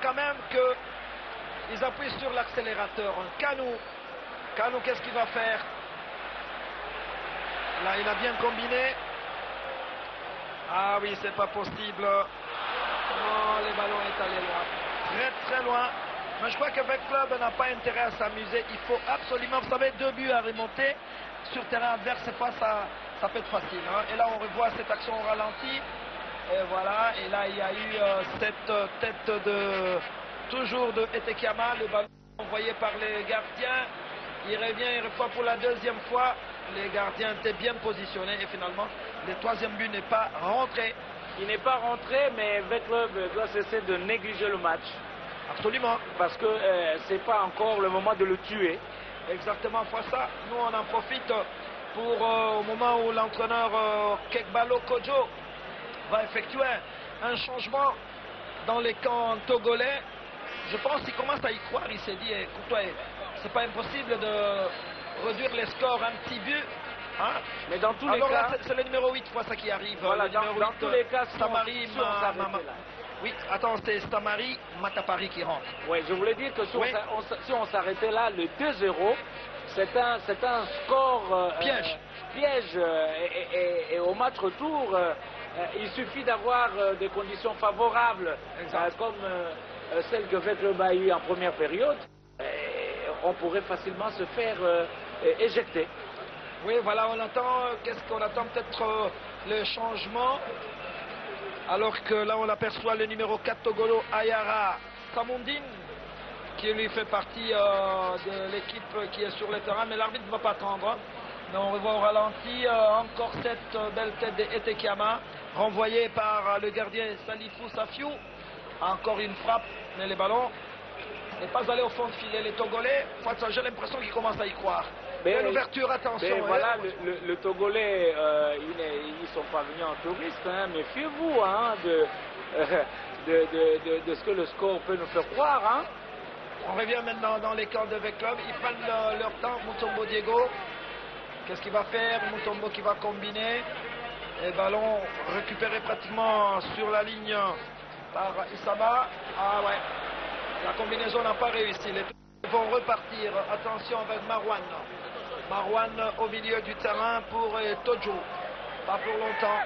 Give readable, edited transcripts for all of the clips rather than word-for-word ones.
quand même qu'ils appuient sur l'accélérateur. Kanou, qu'est-ce qu'il va faire? Là, il a bien combiné. Ah oui, c'est pas possible. Non, le ballon est allé loin. Très loin. Mais je crois qu'avec Club n'a pas intérêt à s'amuser. Il faut absolument, vous savez, 2 buts à remonter sur terrain adverse. C'est pas ça peut être facile. Hein. Et là, on revoit cette action au ralenti. Et voilà. Et là, il y a eu cette tête toujours de Etekiama. Le ballon envoyé par les gardiens. Il revient, il reçoit pour la 2e fois. Les gardiens étaient bien positionnés. Et finalement, le 3e but n'est pas rentré. Il n'est pas rentré, mais Club doit cesser de négliger le match. Absolument. Parce que c'est pas encore le moment de le tuer. Exactement, fois ça. Nous, on en profite pour au moment où l'entraîneur Kekbalo Kojo va effectuer un changement dans les camps togolais. Je pense qu'il commence à y croire. Il s'est dit, écoute, c'est pas impossible de réduire les scores un petit but. Hein? Mais dans tous alors les cas, c'est le numéro 8 fois ça qui arrive. Voilà, dans tous les cas, Stamari, oui, attends, c'est Stamari Matapari qui rentre. Oui, je voulais dire que si on s'arrêtait là, le 2-0, c'est un score piège et au match retour, il suffit d'avoir des conditions favorables comme celles que Club a eu en première période. On pourrait facilement se faire éjecter. Oui, voilà, on attend, qu'est-ce qu'on attend? Peut-être le changement. Alors que là, on aperçoit le numéro 4 Togolo, Ayara Samundine, qui lui fait partie de l'équipe qui est sur le terrain. Mais l'arbitre ne va pas attendre. Mais on revoit au ralenti encore cette belle tête de Etekiama, renvoyée par le gardien Salifou Safiou. Encore une frappe, mais le ballon n'est pas allé au fond de filet. Les Togolais, j'ai l'impression qu'ils commencent à y croire. Belle ouverture, attention. Voilà, le Togolais, ils sont pas venus en touriste, hein, méfiez-vous hein, de ce que le score peut nous faire croire. Hein. On revient maintenant dans les camps de Club. Ils prennent leur temps. Mutombo Diego, qu'est-ce qu'il va faire? Mutombo qui va combiner. Et ballon récupéré pratiquement sur la ligne par Isaba. Ah ouais, la combinaison n'a pas réussi. Les vont repartir. Attention avec Marwan. Marwan au milieu du terrain pour Tojo. Pas pour longtemps.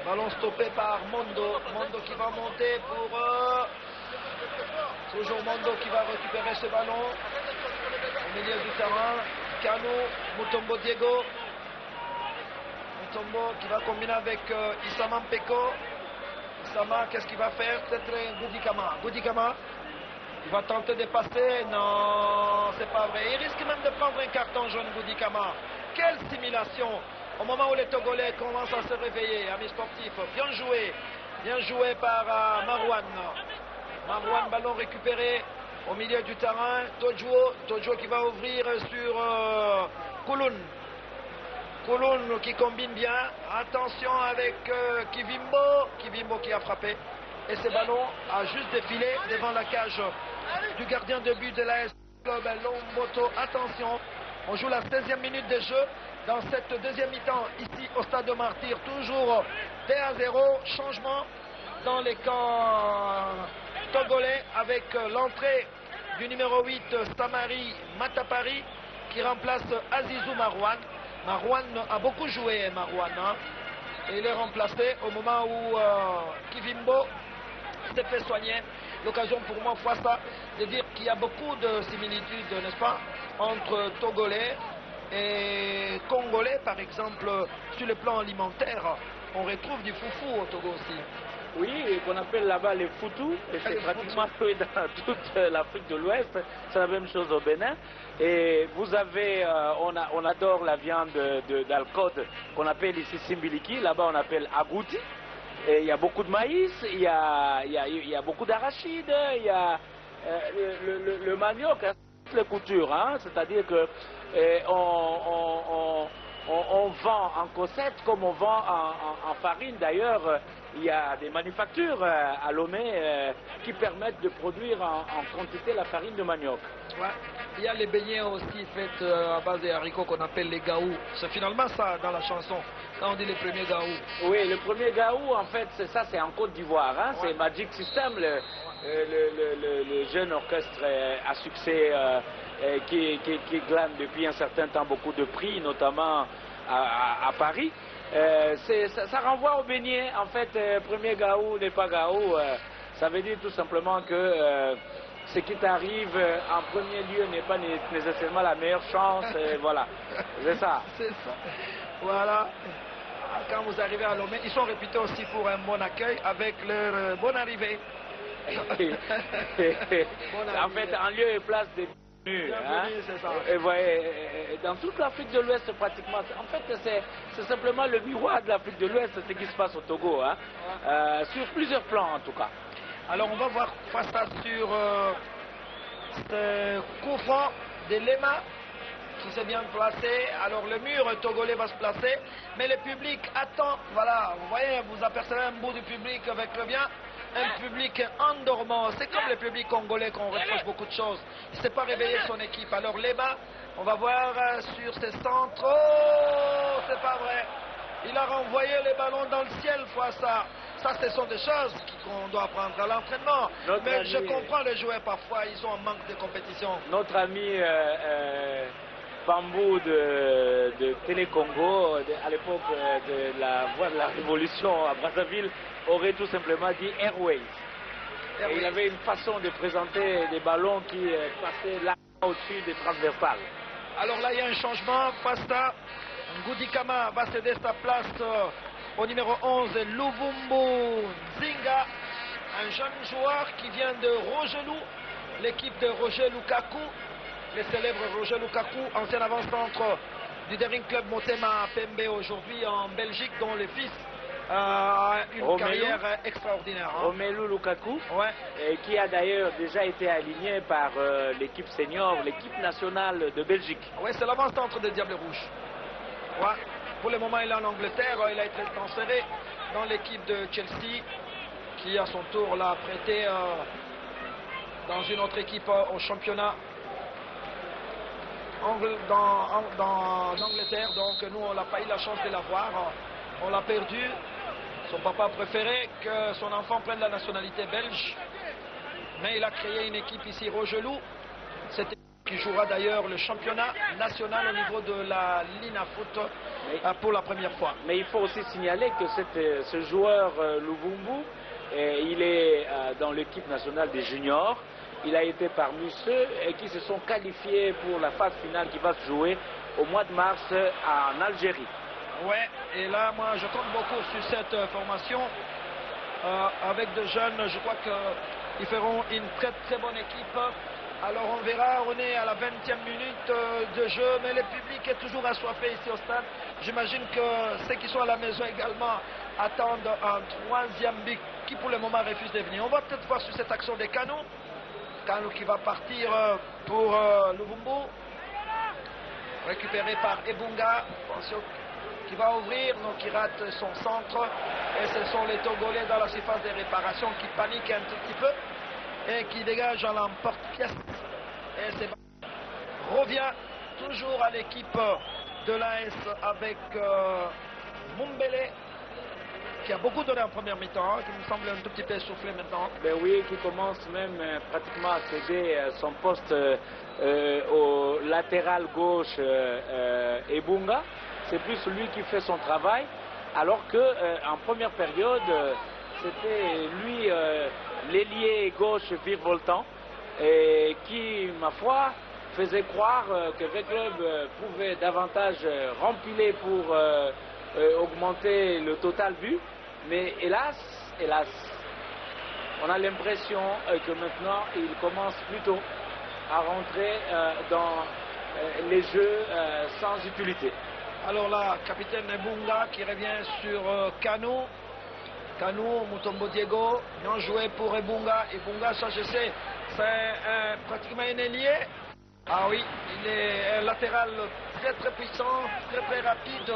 Ballon stoppé par Mondo. Mondo qui va monter pour... toujours Mondo qui va récupérer ce ballon. Au milieu du terrain. Kano, Mutombo Diego. Mutombo qui va combiner avec Isama Mpeko. Isama, qu'est-ce qu'il va faire? Peut-être Goudikama. Goudikama. Il va tenter de passer. Non, c'est pas vrai. Il risque même de prendre un carton jaune, Goudikama. Quelle simulation! Au moment où les Togolais commencent à se réveiller, amis sportifs. Bien joué. Bien joué par Marwan. Marwan, ballon récupéré au milieu du terrain. Tojo qui va ouvrir sur Kouloun. Kouloun qui combine bien. Attention avec Kivimbo. Kivimbo qui a frappé. Et ce ballon a juste défilé devant la cage du gardien de but de l'AS Club Lomboto. Attention, on joue la 16e minute de jeu dans cette 2e mi-temps ici au stade de Martyr. Toujours 2-0. Changement dans les camps togolais avec l'entrée du numéro 8 Stamari Matapari qui remplace Azizou Marwan. Marwan a beaucoup joué, Marwan. Hein, et il est remplacé au moment où Kivimbo s'est fait soigner. L'occasion pour moi, fois ça, de dire qu'il y a beaucoup de similitudes, n'est-ce pas, entre Togolais et Congolais, par exemple, sur le plan alimentaire. On retrouve du foufou au Togo aussi. Oui, qu'on appelle là-bas les foutous, et c'est pratiquement dans toute l'Afrique de l'Ouest, c'est la même chose au Bénin. Et vous avez, on adore la viande d'Alcode qu'on appelle ici Simbiliki, là-bas on appelle agouti. Et il y a beaucoup de maïs, il y a beaucoup d'arachides, il y a le manioc, hein, toutes les coutures, hein, c'est-à-dire que on vend en cossette comme on vend en farine. D'ailleurs, il y a des manufactures à Lomé qui permettent de produire en quantité la farine de manioc. Ouais. Il y a les beignets aussi faits à base de haricots qu'on appelle les gaou. C'est finalement ça dans la chanson, quand on dit les premiers gaou. Oui, le premier gaou, en fait, c'est ça, c'est en Côte d'Ivoire. Hein, ouais. C'est Magic System, le jeune orchestre à succès qui glane depuis un certain temps beaucoup de prix, notamment à Paris. Ça renvoie au beignet. En fait, premier Gaou n'est pas Gaou. Ça veut dire tout simplement que ce qui t'arrive en premier lieu n'est pas nécessairement la meilleure chance. Voilà, c'est ça. C'est ça. Voilà. Quand vous arrivez à Lomé, ils sont réputés aussi pour un bon accueil avec leur bonne arrivée. En fait, en lieu et place des bienvenus, hein? C'est ça. Et voyez, dans toute l'Afrique de l'Ouest pratiquement, en fait c'est simplement le miroir de l'Afrique de l'Ouest, ce qui se passe au Togo, hein? Sur plusieurs plans en tout cas. Alors on va voir face à sur ce coup franc de Lema qui s'est bien placé. Alors le mur togolais va se placer, mais le public attend. Voilà, vous voyez, vous apercevez un bout du public avec le bien. Un public endormant. C'est comme le public congolais qu'on reproche beaucoup de choses. Il ne s'est pas réveillé son équipe. Alors Lema, on va voir sur ses centres. Oh, c'est pas vrai. Il a renvoyé les ballons dans le ciel fois ça. Ça, ce sont des choses qu'on doit apprendre à l'entraînement. Mais je comprends les joueurs parfois, ils ont un manque de compétition. Notre ami Bambou de Télé Congo, à l'époque de la voie de la révolution à Brazzaville, aurait tout simplement dit Airways. Et il avait une façon de présenter des ballons qui passaient là au-dessus des transversales. Alors là, il y a un changement. Fasta Ngoudikama va céder sa place au numéro 11, Luvumbu Zinga, un jeune joueur qui vient de Rogelou, l'équipe de Roger Lukaku, le célèbre Roger Lukaku, ancien avant-centre du Daring Club Motema Pembe aujourd'hui en Belgique, dont le fils a une carrière extraordinaire. Hein. Romelu Lukaku, ouais. Qui a d'ailleurs déjà été aligné par l'équipe senior, l'équipe nationale de Belgique. Oui, c'est l'avant-centre des Diables Rouges. Ouais. Pour le moment, il est en Angleterre, il a été transféré dans l'équipe de Chelsea, qui à son tour l'a prêté dans une autre équipe au championnat d'Angleterre. Donc nous, on n'a pas eu la chance de l'avoir, on l'a perdu. Son papa préférait que son enfant prenne la nationalité belge, mais il a créé une équipe ici, Rogelou. Cette équipe qui jouera d'ailleurs le championnat national au niveau de la Lina Foot pour la première fois. Mais il faut aussi signaler que ce joueur Luvumbu, il est dans l'équipe nationale des juniors. Il a été parmi ceux qui se sont qualifiés pour la phase finale qui va se jouer au mois de mars en Algérie. Ouais, et là, moi, je compte beaucoup sur cette formation. Avec de jeunes, je crois qu'ils feront une très très bonne équipe. Alors on verra, on est à la 20e minute de jeu, mais le public est toujours assoiffé ici au stade. J'imagine que ceux qui sont à la maison également attendent un troisième but qui pour le moment refuse de venir. On va peut-être voir sur cette action des Kanou. Kanou qui va partir pour Luvumbu. Récupéré par Ebunga. Attention, qui va ouvrir, donc il rate son centre. Et ce sont les Togolais dans la surface de réparation qui paniquent un tout petit peu. Et qui dégage à l'emporte-pièce. Et c'est revient toujours à l'équipe de l'AS avec Mumbele, qui a beaucoup donné en première mi-temps, qui me semble un tout petit peu essoufflé maintenant. Ben oui, qui commence même pratiquement à céder son poste au latéral gauche Ebunga. C'est plus lui qui fait son travail, alors que en première période, c'était lui l'ailier gauche virevoltant, et qui, ma foi, faisait croire que le club pouvait davantage rempiler pour augmenter le total but. Mais hélas, on a l'impression que maintenant, il commence plutôt à rentrer dans les jeux sans utilité. Alors là, capitaine Ebunga qui revient sur Kanou. Kanou, Mutombo Diego, bien joué pour Ebunga. Ebunga, ça je sais, c'est pratiquement un ailier. Ah oui, il est un latéral très très puissant, très très rapide.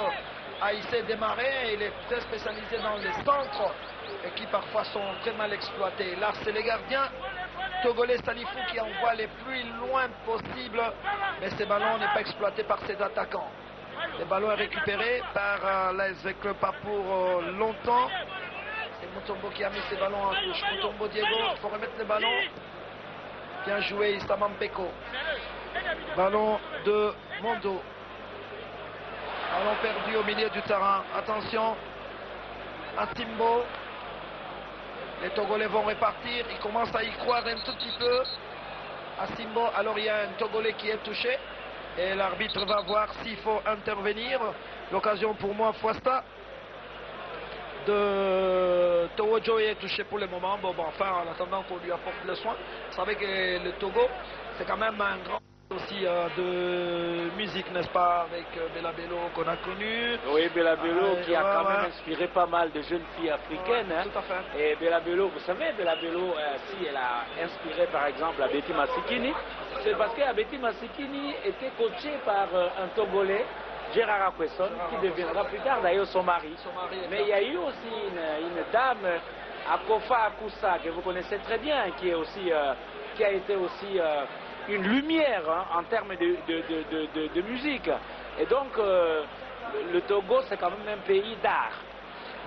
Ah, il s'est démarré, il est très spécialisé dans les centres et qui parfois sont très mal exploités. Là, c'est les gardiens togolais Salifou qui envoie les plus loin possible, mais ces ballons n'est pas exploité par ses attaquants. Le ballon est récupéré par les clubs pas pour longtemps. C'est Mutombo qui a mis ses ballons en touche. Mutombo Diego, il faut remettre les ballons. Bien joué Issa Peko. Ballon de Mondo. Ballon perdu au milieu du terrain. Attention. Atimbo. Les Togolais vont repartir. Ils commencent à y croire un tout petit peu. Asimbo, alors il y a un Togolais qui est touché. Et l'arbitre va voir s'il faut intervenir. L'occasion pour moi, Fouasta. De Towojo est touché pour le moment. Bon, enfin, en attendant qu'on lui apporte le soin. Vous savez que le Togo, c'est quand même un grand aussi de musique, n'est-ce pas, avec Bella Bello qu'on a connu. Oui, Bella Bello qui a quand même inspiré pas mal de jeunes filles africaines. Hein. Tout à fait. Et Bella Bello, vous savez, Bella Bello, si elle a inspiré par exemple Abeti Masikini, c'est parce qu'Abeti Masikini était coaché par un Togolais, Gérard Akwesson, qui deviendra plus tard d'ailleurs son mari. Mais il y a eu aussi une dame, Akofa Akusa, que vous connaissez très bien, qui a été aussi une lumière hein, en termes de musique. Et donc, le Togo, c'est quand même un pays d'art.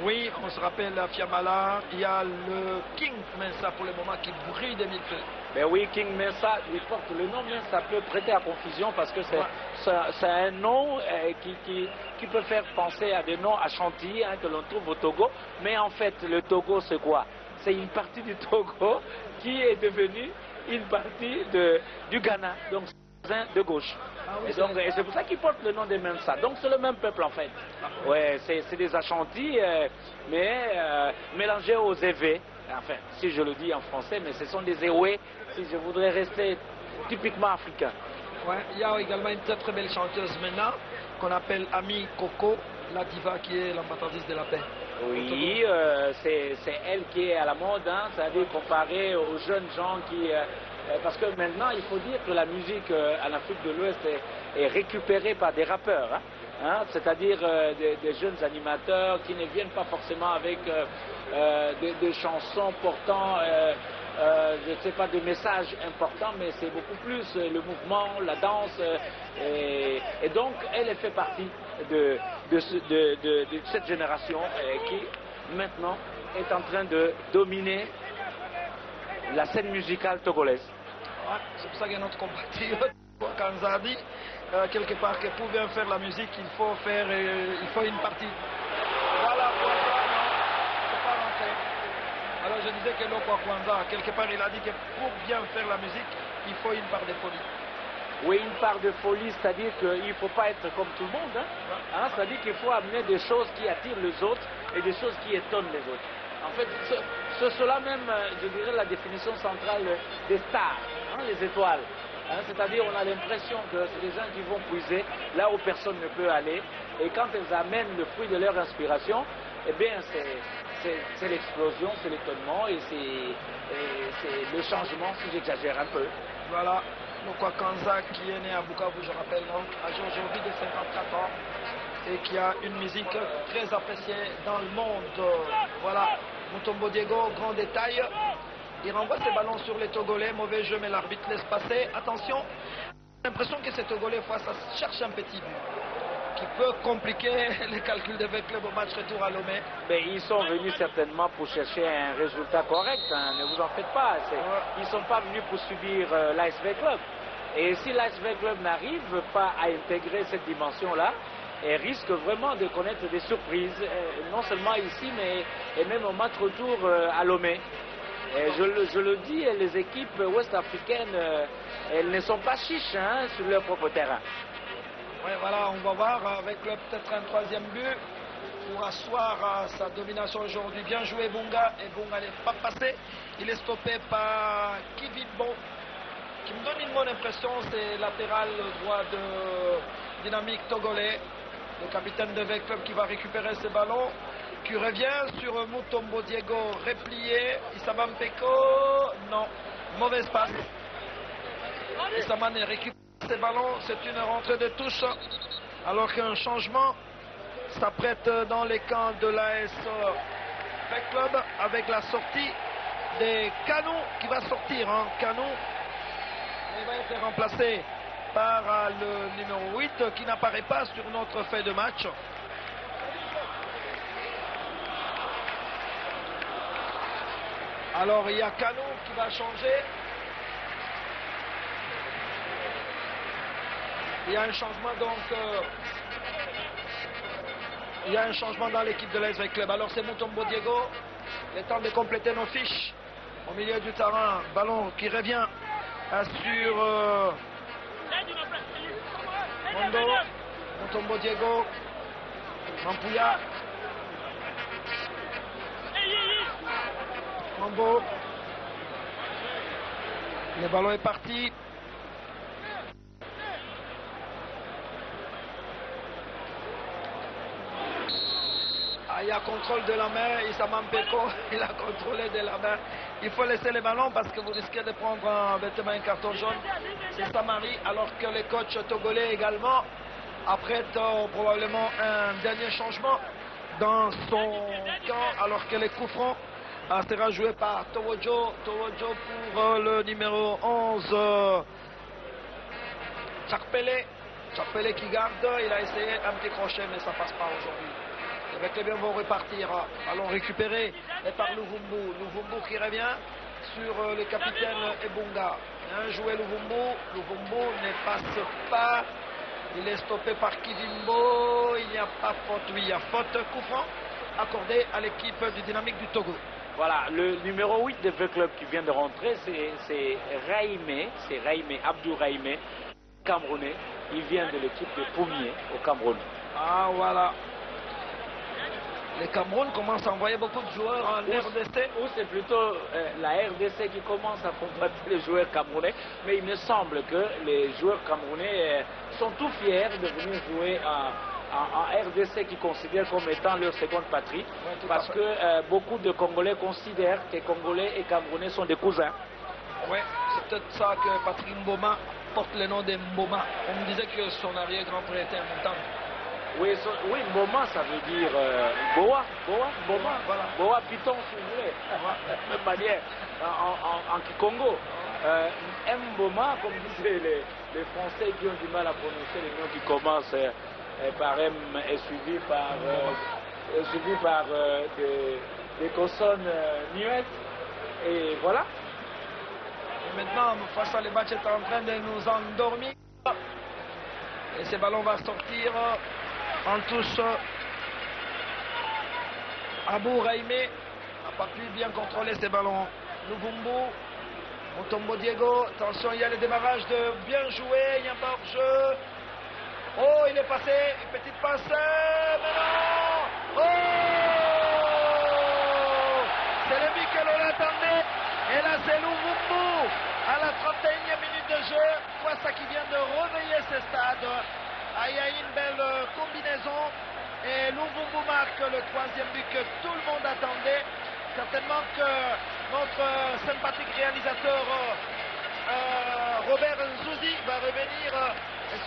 Oui, on se rappelle la Fiamala, il y a le King Mensa pour le moment qui brille de mille feux. Ben oui, King Mensa, il porte le nom, mais ça peut prêter à confusion parce que c'est un nom qui peut faire penser à des noms à chantilly hein, que l'on trouve au Togo. Mais en fait, le Togo, c'est quoi? C'est une partie du Togo qui est devenue une partie du Ghana, donc de gauche. Ah oui, et c'est pour ça qu'il porte le nom de Mensa. Donc c'est le même peuple en fait. Ouais, c'est des Ashanti, mais mélangés aux Évé. Enfin, si je le dis en français, mais ce sont des Éwé, si je voudrais rester typiquement africain. Ouais, il y a également une très belle chanteuse maintenant qu'on appelle Ami Coco, la diva qui est l'ambassadrice de la paix. Oui, c'est elle qui est à la mode, hein, c'est-à-dire comparée aux jeunes gens qui... parce que maintenant, il faut dire que la musique en Afrique de l'Ouest est récupérée par des rappeurs, hein, c'est-à-dire des jeunes animateurs qui ne viennent pas forcément avec des chansons portant, je ne sais pas, des messages importants, mais c'est beaucoup plus le mouvement, la danse, et donc elle fait partie de cette génération qui maintenant est en train de dominer la scène musicale togolaise. Ouais, c'est pour ça qu'il y a notre compatriote Kanzadi, quelque part, qui pour bien faire la musique, il faut une partie. Voilà, Kwanza, non, c'est pas rentré. Alors je disais que Lokwa Kwanza, quelque part, il a dit que pour bien faire la musique, il faut une part de folie. Oui, une part de folie, c'est-à-dire qu'il ne faut pas être comme tout le monde. Hein? C'est-à-dire qu'il faut amener des choses qui attirent les autres et des choses qui étonnent les autres. En fait, c'est cela même, je dirais, la définition centrale des stars, hein, les étoiles. Hein? C'est-à-dire on a l'impression que c'est des gens qui vont puiser là où personne ne peut aller. Et quand elles amènent le fruit de leur inspiration, eh bien, c'est l'explosion, c'est l'étonnement et c'est le changement, si j'exagère un peu. Voilà. Lokwa Kanza qui est né à Bukavu, je rappelle, donc, âgé aujourd'hui de 54 ans et qui a une musique très appréciée dans le monde. Voilà, Mutombo Diego, grand détail. Il renvoie ses ballons sur les Togolais, mauvais jeu, mais l'arbitre laisse passer. Attention, j'ai l'impression que ces Togolais, ça cherche un petit but qui peut compliquer les calculs de club au match retour à Lomé. Mais ils sont venus certainement pour chercher un résultat correct, hein, ne vous en faites pas. Ils ne sont pas venus pour subir l'ASV Club. Et si l'ASV Club n'arrive pas à intégrer cette dimension-là, elle risque vraiment de connaître des surprises, non seulement ici, mais et même au match retour à Lomé. Et je le dis, les équipes ouest-africaines, elles ne sont pas chiches hein, sur leur propre terrain. Ouais, voilà, on va voir avec peut-être un troisième but pour asseoir sa domination aujourd'hui. Bien joué Bunga, et Bunga n'est pas passé. Il est stoppé par Kivitbo, qui me donne une bonne impression, c'est latéral droit de Dynamique Togolais, le capitaine de V-Club qui va récupérer ses ballons, qui revient sur Mutombo Diego, replié, Issa Peko, non, mauvaise passe. Issa récupère ses ballons, c'est une rentrée de touche, alors qu'un changement s'apprête dans les camps de l'AS V-Club avec la sortie des Canou qui va sortir, hein, Canou. Il va être remplacé par le numéro 8 qui n'apparaît pas sur notre feuille de match. Alors il y a Canou qui va changer. Il y a un changement donc. Il y a un changement dans l'équipe de l'ASV Club. Alors c'est Mutombo Diego. Il est temps de compléter nos fiches. Au milieu du terrain, ballon qui revient sur Mondo. Mutombo Diego. Mampouya. Mambo. Le ballon est parti. Il y a contrôle de la main, Issa Mampeko, il a contrôlé de la main. Il faut laisser les ballons parce que vous risquez de prendre bêtement un carton jaune. C'est Samari, alors que le coach togolais également apprête probablement un dernier changement dans son camp, alors que les coups francs sera joué par Towojo. Towojo pour le numéro 11, Tchakpele. Tchakpele qui garde, il a essayé un petit crochet mais ça passe pas aujourd'hui. Avec les biens vont repartir, allons récupérer et par Luvumbu. Luvumbu qui revient sur le capitaine Ebunga. Bien joué Luvumbu. Luvumbu ne passe pas. Il est stoppé par Kivimbo. Il n'y a pas faute. Oui, il y a faute. Coup franc accordé à l'équipe du Dynamique du Togo. Voilà, le numéro 8 de V-Club qui vient de rentrer, c'est Raïmé. C'est Raïmé, Abdou Raïmé, Camerounais. Il vient de l'équipe de Poumier au Cameroun. Ah voilà. Le Cameroun commence à envoyer beaucoup de joueurs en RDC. Ou c'est plutôt la RDC qui commence à combattre les joueurs camerounais. Mais il me semble que les joueurs camerounais sont tout fiers de venir jouer en RDC qui considèrent comme étant leur seconde patrie. Ouais, parce que beaucoup de Congolais considèrent que Congolais et Camerounais sont des cousins. Oui, c'est peut-être ça que Patrick Mboma porte le nom de Mboma. On me disait que son arrière-grand-père était un montant. Oui, Mboma, ça veut dire Boa, voilà. Boa Python, si vous voulez, de même manière, en Kikongo. Mboma, comme disaient les Français qui ont du mal à prononcer les noms qui commencent par M et suivi par des consonnes muettes, et voilà. Et maintenant, face à les matchs est en train de nous endormir, et ce ballon va sortir. En touche, Abou Raïmé n'a pas pu bien contrôler ses ballons. Luvumbu, Mutombo Diego, attention, il y a le démarrage de bien joué, il y a un hors-jeu. Oh, il est passé, une petite passe, mais non. Oh, c'est le but que l'on attendait. Et là, c'est Luvumbu à la 31e minute de jeu. Quoi, ça qui vient de réveiller ce stade. Il y a une belle combinaison et Luvumbu marque le troisième but que tout le monde attendait. Certainement que notre sympathique réalisateur Robert Nzouzi va revenir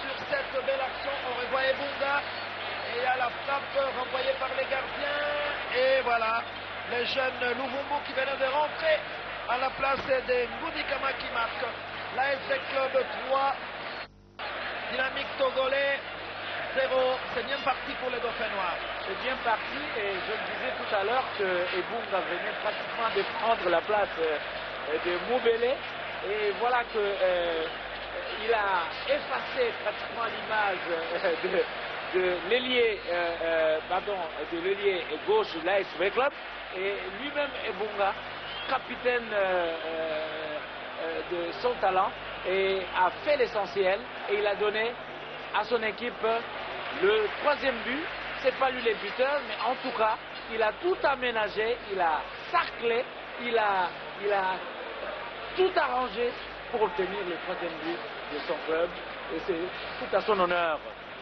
sur cette belle action. On revoit Ebunga et il y a la frappe renvoyée par les gardiens. Et voilà, le jeune Luvumbu qui venait de rentrer à la place de Ngudikama qui marque. L'ASV Club 3. Dynamique togolais 0, c'est bien parti pour les Dauphins Noirs. C'est bien parti et je me disais tout à l'heure que Ebunga venait pratiquement de prendre la place de Moubele et voilà que il a effacé pratiquement l'image de l'ailier de l'ailier gauche de l'ASV Club et lui-même Ebunga, capitaine de son talent, et a fait l'essentiel et il a donné à son équipe le troisième but. C'est pas lui le buteur, mais en tout cas il a tout aménagé, il a sarclé, il a tout arrangé pour obtenir le troisième but de son club et c'est tout à son honneur.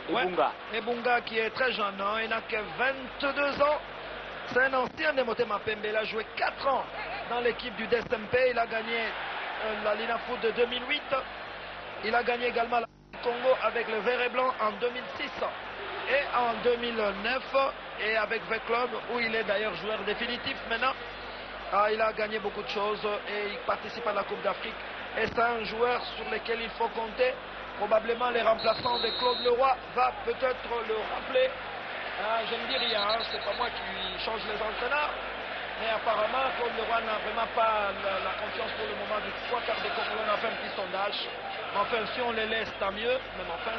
Ebunga. Ouais, Ebunga qui est très jeune, hein, il n'a que 22 ans. C'est un ancien de Motema Pembe, il a joué 4 ans dans l'équipe du DSMP, il a gagné la Lina Foot de 2008. Il a gagné également la Congo avec le vert et blanc en 2006 et en 2009 et avec V-Club où il est d'ailleurs joueur définitif maintenant. Il a gagné beaucoup de choses et il participe à la Coupe d'Afrique et c'est un joueur sur lequel il faut compter. Probablement les remplaçants de Claude Leroy va peut-être le rappeler. Je ne dis rien, c'est pas moi qui change les entraîneurs. Mais apparemment, Claude Leroy n'a vraiment pas la confiance pour le moment du 3 quarts de Congolais. On a fait un petit sondage. Mais enfin, si on les laisse, tant mieux. Mais enfin,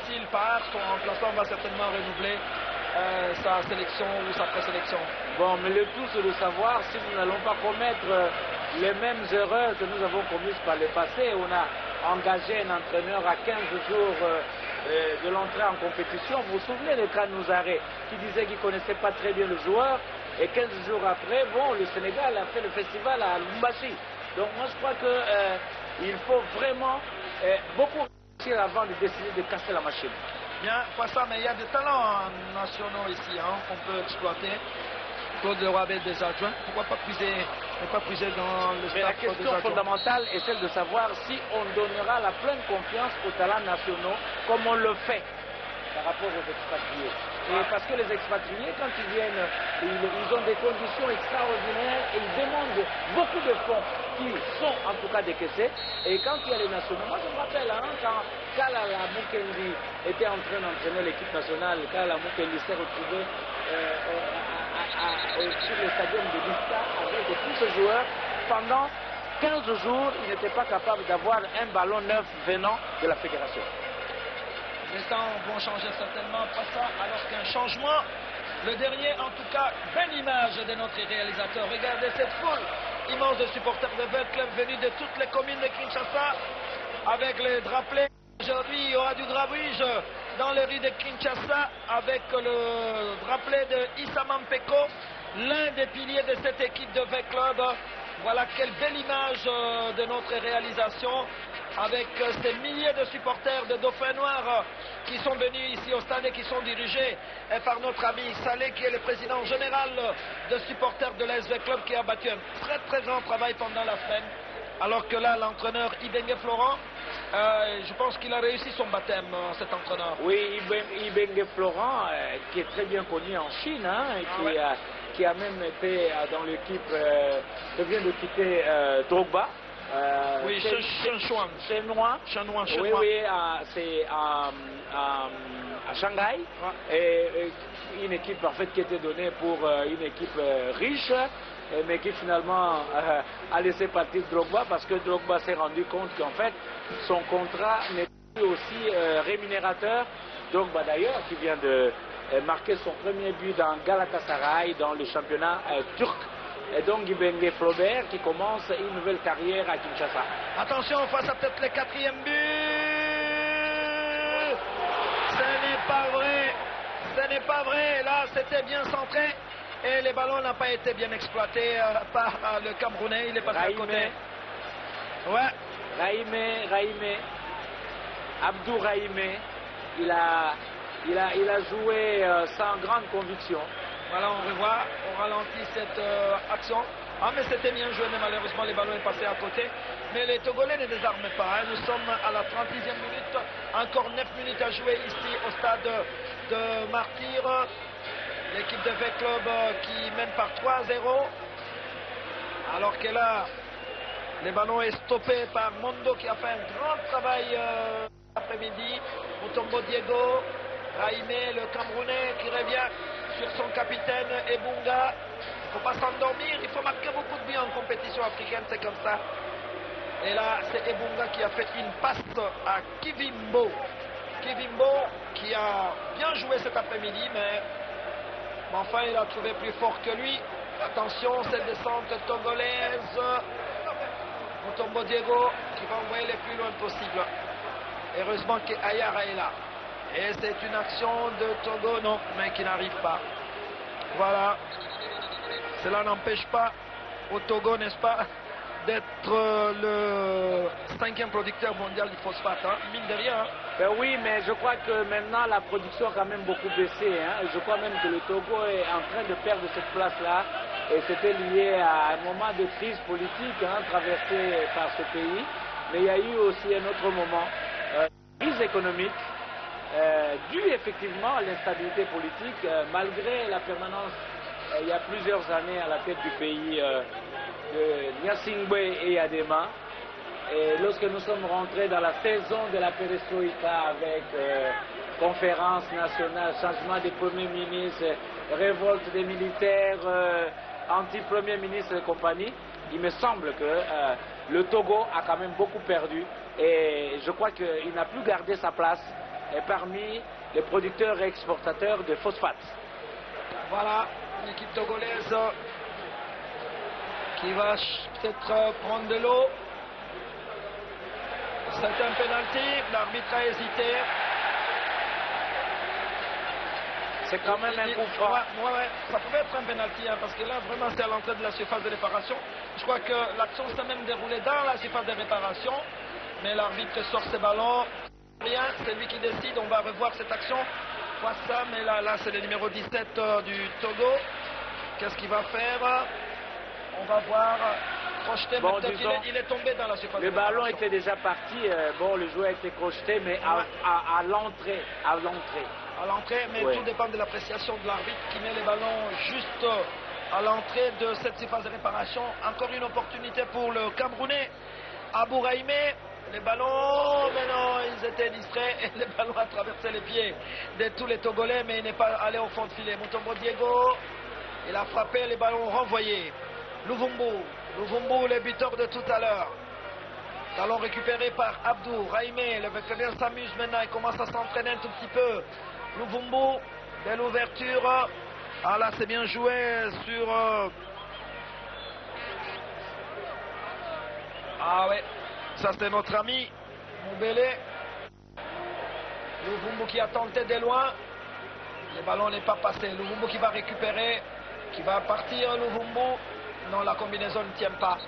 s'il part, son remplaçant va certainement renouveler sa sélection ou sa présélection. Bon, mais le tout, c'est de savoir si nous n'allons pas commettre les mêmes erreurs que nous avons commises par le passé. On a engagé un entraîneur à 15 jours de l'entrée en compétition. Vous vous souvenez de Kanouzaare qui disait qu'il ne connaissait pas très bien le joueur, et 15 jours après, bon, le Sénégal a fait le festival à Lubumbashi. Donc moi je crois qu'il faut vraiment beaucoup réfléchir avant de décider de casser la machine. Bien, pas ça, mais il y a des talents nationaux ici qu'on peut exploiter. Claude Leroy avait des adjoints. Pourquoi pas puiser dans le staff? Mais la question fondamentale est celle de savoir si on donnera la pleine confiance aux talents nationaux comme on le fait par rapport aux expatriés. Et parce que les expatriés, quand ils viennent, ils ont des conditions extraordinaires et ils demandent beaucoup de fonds qui sont en tout cas décaissés. Et quand il y a les nationaux, moi je me rappelle, quand Kalala Mukendi était en train d'entraîner l'équipe nationale, Kalala Mukendi s'est retrouvé sur le stadium de Lista avec tous ces joueurs. Pendant 15 jours, il n'était pas capable d'avoir un ballon neuf venant de la fédération. Les temps vont changer certainement, pas ça, alors qu'un changement, le dernier en tout cas, belle image de notre réalisateur. Regardez cette foule immense de supporters de Bel Club venus de toutes les communes de Kinshasa avec les drapeaux. Aujourd'hui, il y aura du grabuge dans les rues de Kinshasa avec le drapeau de Issa Mampeko, l'un des piliers de cette équipe de V Club. Voilà quelle belle image de notre réalisation avec ces milliers de supporters de Dauphins Noirs qui sont venus ici au stade et qui sont dirigés par notre ami Salé qui est le président général de supporters de l'SV Club qui a battu un très grand travail pendant la semaine. Alors que là, l'entraîneur Ibenge Florent, je pense qu'il a réussi son baptême, cet entraîneur. Oui, Ibenge Florent, qui est très bien connu en Chine, qui a même été dans l'équipe, qui vient de quitter Drogba. Oui, Chinois. Oui, c'est à Shanghai. Ouais. Et une équipe en fait qui était donnée pour une équipe riche, mais qui finalement a laissé partir Drogba parce que Drogba s'est rendu compte qu'en fait son contrat n'est plus aussi rémunérateur. Drogba d'ailleurs qui vient de marquer son premier but dans Galatasaray dans le championnat turc. Et donc Ibenge Flaubert qui commence une nouvelle carrière à Kinshasa. Attention face à peut-être le 4e but. Ce n'est pas vrai. Ce n'est pas vrai. Là c'était bien centré. Et le ballon n'a pas été bien exploité par le Camerounais. Il est passé à côté. Ouais. Raïmé. Abdou Raïmé. Il a joué sans grande conviction. Voilà, on revoit, on ralentit cette action. Ah, mais c'était bien joué, mais malheureusement, le ballon est passé à côté. Mais les Togolais ne désarment pas. Nous sommes à la 36e minute. Encore 9 minutes à jouer ici au stade de Martyr. L'équipe de V Club qui mène par 3-0. Alors que là, le ballon est stoppé par Mondo qui a fait un grand travail l'après-midi. Mutombo Diego, Raïmé, le Camerounais qui revient sur son capitaine Ebunga. Il ne faut pas s'endormir, il faut marquer beaucoup de buts en compétition africaine, c'est comme ça. Et là, c'est Ebunga qui a fait une passe à Kivimbo. Kivimbo qui a bien joué cet après-midi, mais enfin, il a trouvé plus fort que lui. Attention, cette descente togolaise. Mutombo Diego qui va envoyer le plus loin possible. Heureusement qu'Ayara est là. Et c'est une action de Togo, non, mais qui n'arrive pas. Voilà. Cela n'empêche pas au Togo, n'est-ce pas, d'être le 5e producteur mondial du phosphate, mine de rien. Ben oui, mais je crois que maintenant la production a quand même beaucoup baissé. Je crois même que le Togo est en train de perdre cette place-là. Et c'était lié à un moment de crise politique traversé par ce pays. Mais il y a eu aussi un autre moment, crise économique. Dû effectivement à l'instabilité politique, malgré la permanence il y a plusieurs années à la tête du pays de Gnassingbé et Yadema. Et lorsque nous sommes rentrés dans la saison de la perestroïka avec conférence nationale, changement des premiers ministres, révolte des militaires, anti-premier ministre et compagnie, il me semble que le Togo a quand même beaucoup perdu et je crois qu'il n'a plus gardé sa place parmi les producteurs et exportateurs de phosphates. Voilà, l'équipe togolaise qui va peut-être prendre de l'eau. C'est un penalty, l'arbitre a hésité. C'est quand même un coup franc. Ouais, ça pouvait être un penalty, hein, parce que là, vraiment, c'est à l'entrée de la surface de réparation. Je crois que l'action s'est même déroulée dans la surface de réparation, mais l'arbitre sort ses ballons. Rien, c'est lui qui décide, on va revoir cette action. Vois ça, mais là c'est le numéro 17 du Togo. Qu'est-ce qu'il va faire? On va voir. Crocheté, bon, mais disons, il est tombé dans la surface de réparation. Le ballon réparation. était déjà parti, bon, le joueur a été crocheté, mais à l'entrée. À l'entrée, mais tout dépend de l'appréciation de l'arbitre qui met les ballons juste à l'entrée de cette surface de réparation. Encore une opportunité pour le Camerounais. Abou Raïmé, les ballons, mais non, ils étaient distraits et le ballon a traversé les pieds de tous les Togolais, mais il n'est pas allé au fond de filet. Mutombo Diego, il a frappé, les ballons renvoyés. Louvumbu, le buteur de tout à l'heure. Ballon récupéré par Abdou Raïmé, le Véclubien s'amuse maintenant, il commence à s'entraîner un tout petit peu. Louvumbu, belle ouverture. Ah là, c'est bien joué sur... Ah ouais, ça c'est notre ami Moubélé. Louvumbu qui a tenté de loin. Le ballon n'est pas passé. Louvumbu qui va récupérer, qui va partir. Louvumbu. Non, la combinaison ne tient pas.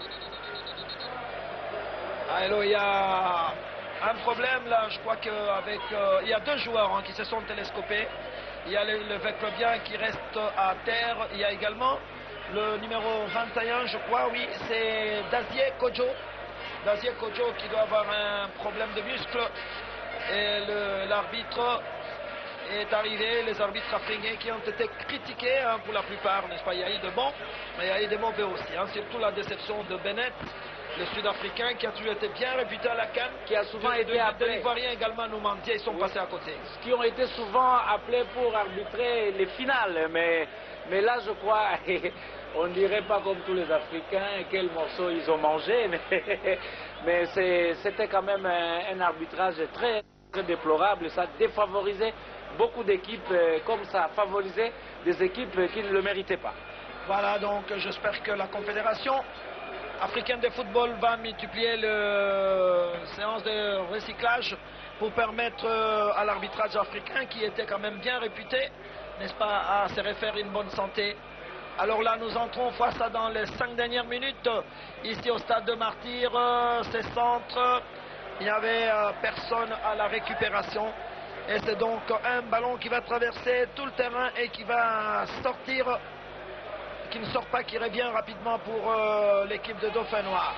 Alors, il y a un problème là, je crois qu'avec... il y a deux joueurs qui se sont télescopés. Il y a le Véclubien qui reste à terre. Il y a également le numéro 21, je crois, oui, c'est Dazié Kodjo. Dazié Kodjo qui doit avoir un problème de muscle. Et l'arbitre est arrivé, les arbitres africains qui ont été critiqués pour la plupart, n'est-ce pas? Il y a eu de bons, mais il y a eu de mauvais aussi. Surtout la déception de Bennett, le Sud-Africain qui a toujours été bien réputé à la CAN, qui a souvent été appelé. Les Ivoiriens également nous mentiers, ils sont passés à côté. Qui ont été souvent appelés pour arbitrer les finales, mais là je crois, on ne dirait pas comme tous les Africains quel morceau ils ont mangé, mais c'était quand même un arbitrage très, très déplorable, ça défavorisait beaucoup d'équipes, comme ça a favorisé des équipes qui ne le méritaient pas. Voilà, donc j'espère que la Confédération africaine de football va multiplier les séances de recyclage pour permettre à l'arbitrage africain, qui était quand même bien réputé, n'est-ce pas, à se refaire une bonne santé. Alors là, nous entrons face à dans les 5 dernières minutes, ici au stade de Martyr, ces centres, il n'y avait personne à la récupération. Et c'est donc un ballon qui va traverser tout le terrain et qui va sortir, qui ne sort pas, qui revient rapidement pour l'équipe de Dauphin Noir.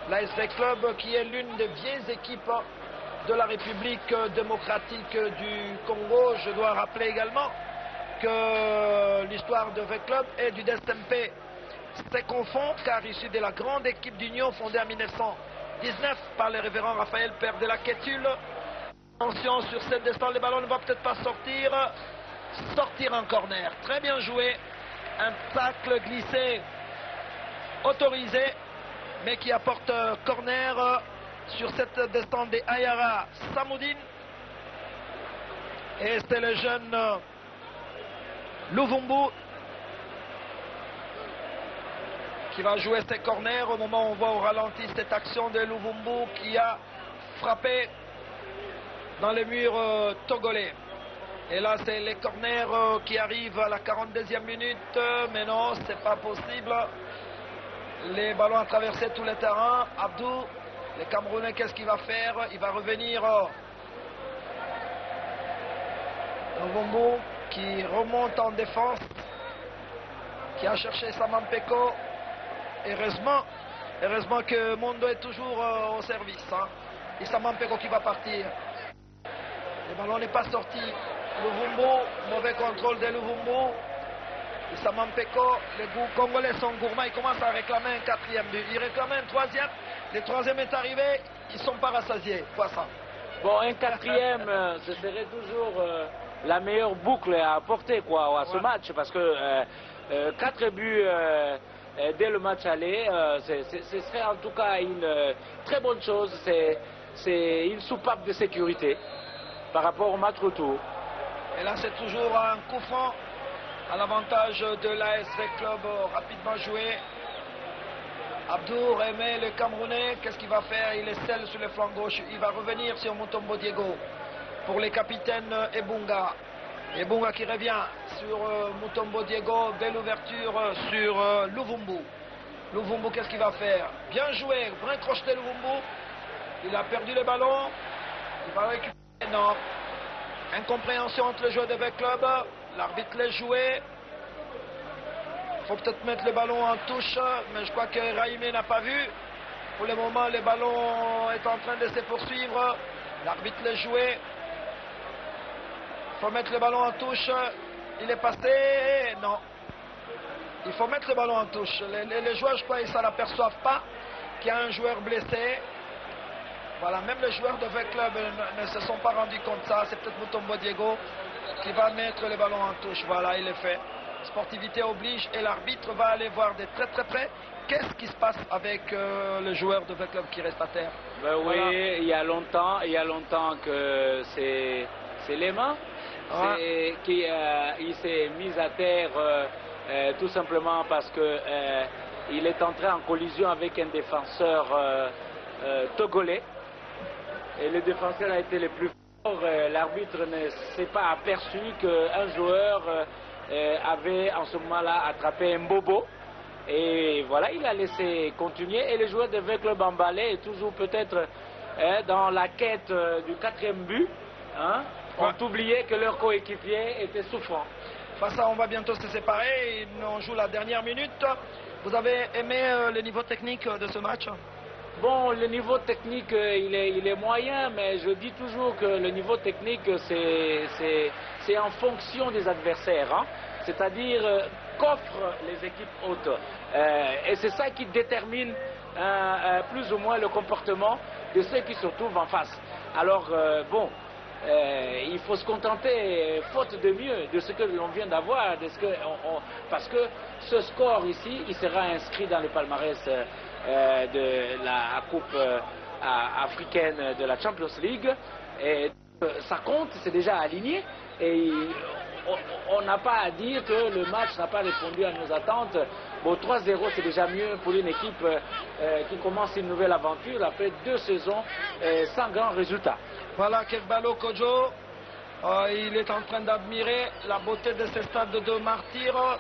L'ASV Club, qui est l'une des vieilles équipes de la République démocratique du Congo. Je dois rappeler également que l'histoire de V-Club et du DSMP se confond, car issu de la grande équipe d'Union fondée en 1919 par le révérend Raphaël, père de la Quétule. Attention sur cette descente, le ballon ne va peut-être pas sortir en corner. Très bien joué, un tacle glissé autorisé, mais qui apporte corner sur cette descente des Ayara Samoudine. Et c'est le jeune Louvumbu qui va jouer ses corners au moment où on voit au ralenti cette action de Louvumbu qui a frappé dans les murs togolais. Et là, c'est les corners qui arrivent à la 42e minute. Mais non, c'est pas possible. Les ballons ont traversé tous les terrains. Abdou, le Camerounais, qu'est-ce qu'il va faire? Il va revenir. Louvumbu qui remonte en défense, qui a cherché Samampeko. Heureusement que Mondo est toujours au service. Et Samampeko qui va partir. Le ballon n'est pas sorti. Louvumbu, mauvais contrôle de Louvumbu. Samampeko, les Congolais sont gourmands, ils commencent à réclamer un 4e but. Ils réclament un 3e. Le 3e est arrivé, ils sont pas rassasiés. Quoi ça? Bon, un 4e, ce serait toujours la meilleure boucle à apporter quoi, à ce match, parce que 4 buts dès le match aller, ce serait en tout cas une très bonne chose. C'est une soupape de sécurité par rapport au match retour. Et là, c'est toujours un coup franc à l'avantage de l'ASV Club, rapidement joué. Abdour Aimé, le Camerounais, qu'est-ce qu'il va faire? Il est seul sur le flanc gauche. Il va revenir sur Mutombo Diego pour les capitaines Ebunga. Ebunga qui revient sur Mutombo Diego. Belle ouverture sur Luvumbu. Luvumbu, qu'est-ce qu'il va faire? Bien joué, bien crocheté Luvumbu. Il a perdu le ballon. Il va récupérer. Non. Incompréhension entre les joueurs de V Club. L'arbitre l'a joué. Il faut peut-être mettre le ballon en touche, mais je crois que Raïmé n'a pas vu. Pour le moment, le ballon est en train de se poursuivre. L'arbitre l'a joué. Il faut mettre le ballon en touche. Il est passé. Non. Il faut mettre le ballon en touche. Les joueurs, je crois, ils ne s'en aperçoivent pas qu'il y a un joueur blessé. Voilà, même les joueurs de V Club ne se sont pas rendus compte de ça. C'est peut-être Mutombo Diego qui va mettre le ballon en touche. Voilà, il est fait. Sportivité oblige et l'arbitre va aller voir de très très près qu'est-ce qui se passe avec le joueur de V Club qui reste à terre. Ben Voilà. oui, il y a longtemps que c'est les mains qui il s'est mis à terre tout simplement parce que il est entré en collision avec un défenseur togolais et le défenseur a été le plus fort. L'arbitre ne s'est pas aperçu qu'un joueur avait en ce moment-là attrapé un bobo. Et voilà, il a laissé continuer. Et les joueurs de V Club emballés, et toujours peut-être dans la quête du 4e but, ont oublié que leur coéquipier était souffrant. Face à, on va bientôt se séparer. On joue la dernière minute. Vous avez aimé le niveau technique de ce match? Bon, le niveau technique, il est moyen, mais je dis toujours que le niveau technique, c'est en fonction des adversaires. C'est-à-dire qu'offrent les équipes hautes. Et c'est ça qui détermine plus ou moins le comportement de ceux qui se retrouvent en face. Alors, bon, il faut se contenter, faute de mieux, de ce que l'on vient d'avoir, parce que ce score ici, il sera inscrit dans le palmarès de la Coupe africaine de la Champions League. Et ça compte, c'est déjà aligné. Et on n'a pas à dire que le match n'a pas répondu à nos attentes. Bon, 3-0, c'est déjà mieux pour une équipe qui commence une nouvelle aventure après 2 saisons sans grand résultat. Voilà, Kekbalo Kojo, il est en train d'admirer la beauté de ce stade de martyrs.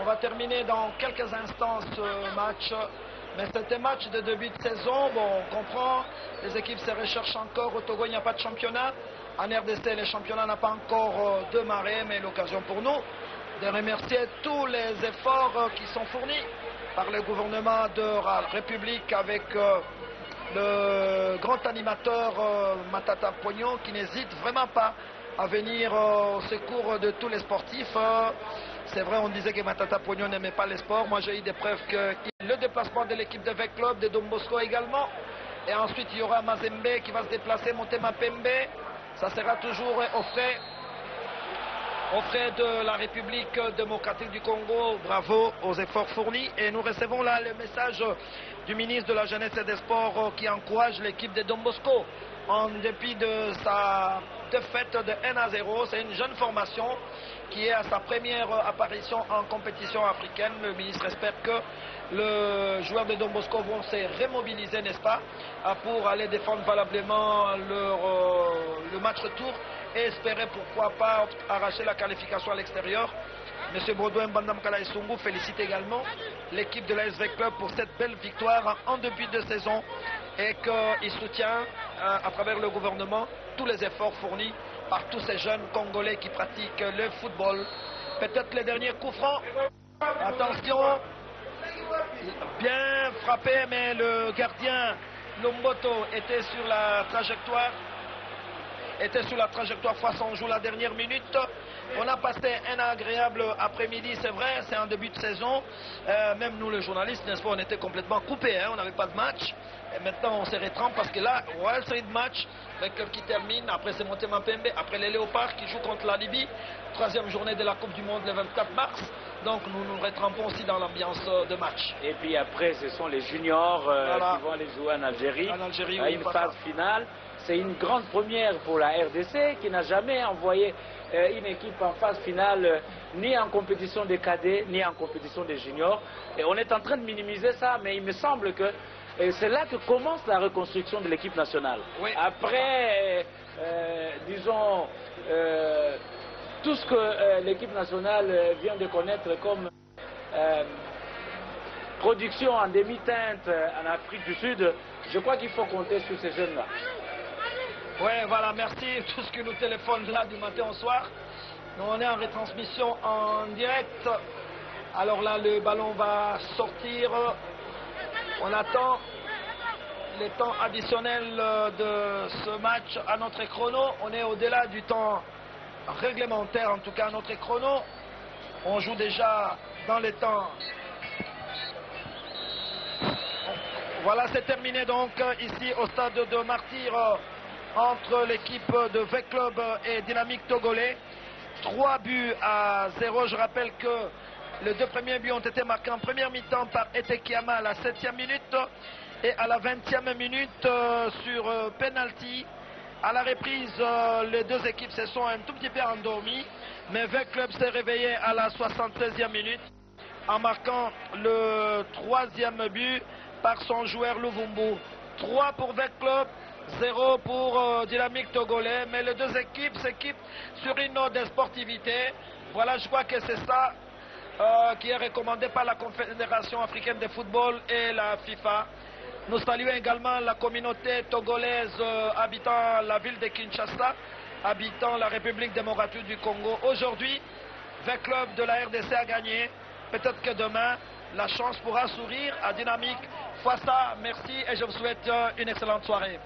On va terminer dans quelques instants ce match. Mais c'est un match de début de saison. Bon, on comprend, les équipes se recherchent encore. Au Togo, il n'y a pas de championnat. En RDC, le championnat n'a pas encore démarré, mais l'occasion pour nous de remercier tous les efforts qui sont fournis par le gouvernement de la République avec le grand animateur Matata Pognon qui n'hésite vraiment pas à venir au secours de tous les sportifs. C'est vrai, on disait que Matata Pognon n'aimait pas les sports. Moi, j'ai eu des preuves que le déplacement de l'équipe de V Club, de Don Bosco également. Et ensuite, il y aura Mazembe qui va se déplacer, Motema Pembe. Ça sera toujours aux frais de la République démocratique du Congo. Bravo aux efforts fournis. Et nous recevons là le message du ministre de la Jeunesse et des Sports qui encourage l'équipe de Don Bosco. En dépit de sa défaite de 1-0, c'est une jeune formation qui est à sa première apparition en compétition africaine. Le ministre espère que les joueurs de Don Bosco vont se remobiliser, n'est-ce pas, pour aller défendre valablement le match retour et espérer pourquoi pas arracher la qualification à l'extérieur. M. Baudouin Bandam Kalaïsungu félicite également l'équipe de l'ASV Club pour cette belle victoire en début de saison et qu'il soutient à travers le gouvernement tous les efforts fournis par tous ces jeunes Congolais qui pratiquent le football. Peut-être les derniers coups francs. Attention, bien frappé, mais le gardien Lomboto était sur la trajectoire. était sur la trajectoire face on joue la dernière minute. On a passé un agréable après-midi, c'est vrai, c'est un début de saison. Même nous les journalistes, n'est-ce pas, on était complètement coupés, hein, on n'avait pas de match. Et maintenant on se rétrempe parce que là, Royal série de match, avec qui termine, après c'est Motema Pembe, après les Léopards qui jouent contre la Libye. Troisième journée de la Coupe du Monde le 24 mars. Donc nous nous rétrempons aussi dans l'ambiance de match. Et puis après, ce sont les juniors Voilà. qui vont aller jouer en Algérie, En Algérie, à oui, une voilà. phase finale. C'est une grande première pour la RDC qui n'a jamais envoyé une équipe en phase finale, ni en compétition des cadets, ni en compétition des juniors. Et on est en train de minimiser ça, mais il me semble que c'est là que commence la reconstruction de l'équipe nationale. Oui. Après, disons, tout ce que l'équipe nationale vient de connaître comme production en demi-teinte en Afrique du Sud, je crois qu'il faut compter sur ces jeunes-là. Oui, voilà, merci. Tout ce qui nous téléphone là du matin au soir. Nous, on est en retransmission en direct. Alors là, le ballon va sortir. On attend les temps additionnels de ce match à notre chrono. On est au-delà du temps réglementaire, en tout cas à notre chrono. On joue déjà dans les temps. Voilà, c'est terminé donc ici au stade de Martyr entre l'équipe de VEC Club et Dynamique Togolais. 3 buts à 0. Je rappelle que les 2 premiers buts ont été marqués en première mi-temps par Etekiama à la 7e minute et à la 20e minute sur penalty. À la reprise, les 2 équipes se sont un tout petit peu endormies, mais VEC Club s'est réveillé à la 73e minute en marquant le 3e but par son joueur Luvumbu. 3 pour VEC Club, 0 pour Dynamique Togolais, mais les 2 équipes s'équipent sur une note de sportivité. Voilà, je crois que c'est ça qui est recommandé par la Confédération africaine de football et la FIFA. Nous saluons également la communauté togolaise habitant la ville de Kinshasa, habitant la République démocratique du Congo. Aujourd'hui, VEC Club de la RDC a gagné. Peut-être que demain, la chance pourra sourire à Dynamique. Fois ça, merci et je vous souhaite une excellente soirée.